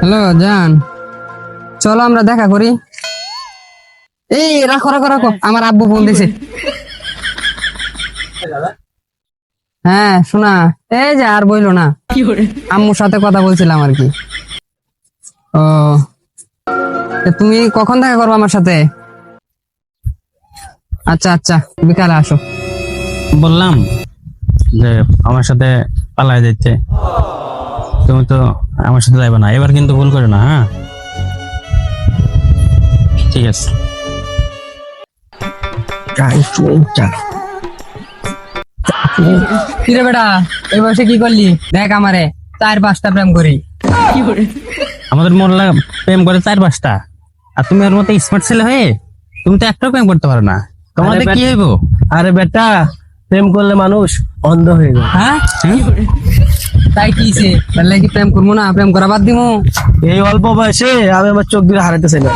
Hello জান, চলো আমরা দেখা করি। এই রাখো রাখো রাখো, আমার আব্বু ফোন দিছে। হ্যাঁ শোনা, এই যে আর বইলো না, আম্মুর সাথে কথা বলছিলাম আর কি। ও, তুমি কখন দেখা করবো আমার সাথে? আচ্ছা আচ্ছা, বিকালে আসো। বললাম যে আমার সাথে পালায় যাচ্ছে, তুমি তো আমার সাথে যাবে না, এবার কিন্তু ভুল করো না। হ্যাঁ ঠিক আছে। কিরে বেটা, এই বয়সে কি করলি? দেখ আমারে 4-5টা প্রেম করি। আমাদের মোল্লা প্রেম করে 4-5টা, আর তুমি ওর মতো স্মার্ট ছেলে হয়ে তুমি তো একটাও প্রেম করতে পারো না, তোমাদের কি হইব? আরে বেটা, প্রেম করলে মানুষ অন্ধ হয়ে যায়। হ্যাঁ তাই কিছে, তাহলে কি প্রেম করবো না? প্রেম করা বাদ দিমু? এই অল্প বয়সে আমি আমার চোখ দিয়ে হারাইতেছি না।